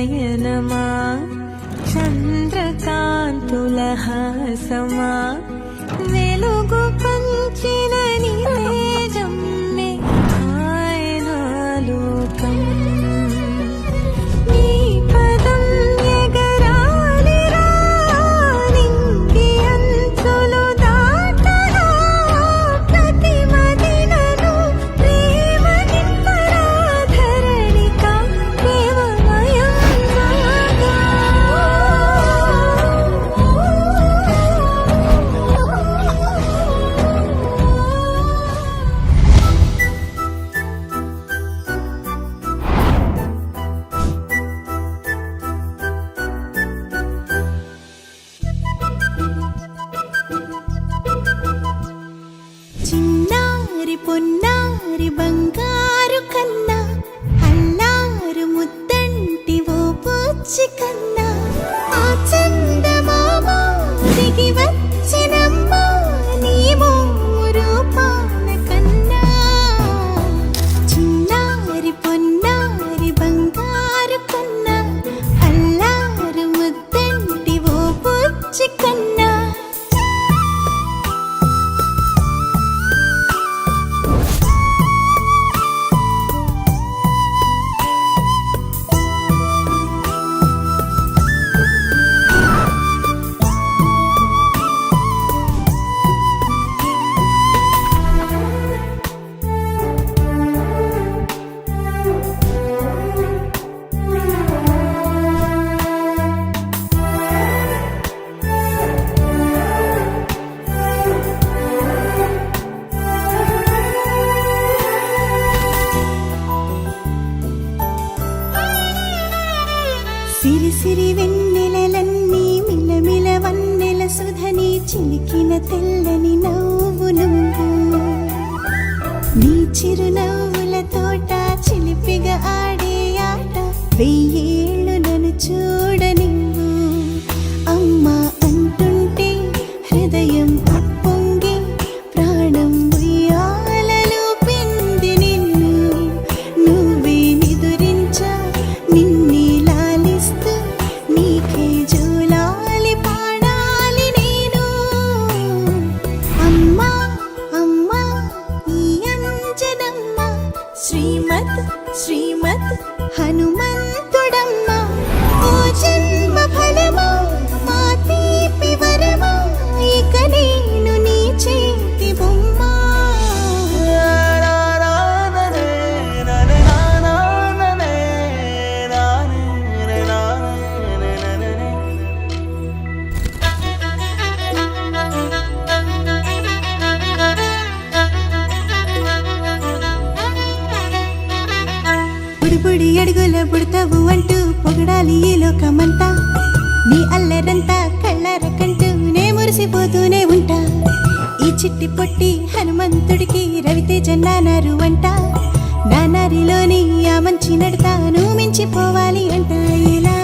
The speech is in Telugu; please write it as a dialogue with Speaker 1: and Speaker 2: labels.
Speaker 1: నయనమా చంద్రకాంతుల హాసమా వెలుగు పంచిన నీ తేజమ్మే ఆయన లోకం నీ పదం ఎగరాలిరా నింగి అంచులు దాటరా ప్రతి మదినను ప్రేమ నింపరా ధరణిక ప్రేమమయం రాగా చిన్నారి పొన్నారి బంగారు కన్నా అల్లారు ముద్దంటి ఓ పుచ్చి కన్నా ఆ చందమామ దిగి వచ్చినమ్మ నీ మోము రూపాన కన్నా చిన్నారి పొన్నారి బంగారు కన్నా అల్లారు ముద్దంటి ఓ పుచ్చి కన్నా సిరి సిరి వెన్నెలలన్నీ మిలమిల వన్నెల సుధని చిలికిన తెల్లని నవ్వు నువ్వు నీ చిరునవ్వుల తోట చిలిపిగా ఆడే ఆట వెయ్యేళ్ళు నన్ను చూడ నువ్వు అమ్మా అంటుంటే హృదయం ఉప్పొంగి ప్రాణం ఉయ్యాలలో పిండి నిన్ను నువ్వే నిదురించా నిన్నే లాలిస్తూ నీకే జోలాలి పాడాలి నేను అమ్మా అమ్మా ఈ అంజనమ్మ శ్రీమత్ శ్రీమత్ హనుమంతుడమ్మ ఓ జన్మ ఫలమా మా తీపి వరమా ఇక నేను నీ చేతి బొమ్మ బుడిబుడి అడుగుల బుడతావు అంటూ పొగడాలి ఈ లోకమంతా నీ అల్లరంతా కళ్ళారకంటూ నే మురిసిపోతూనే ఉంటా ఈ చిట్టి పొట్టి హనుమంతుడికి రవితేజ నానారు అంట నానారిలోని ఆ మంచి నడతాను మించిపోవాలి అంట ఇలా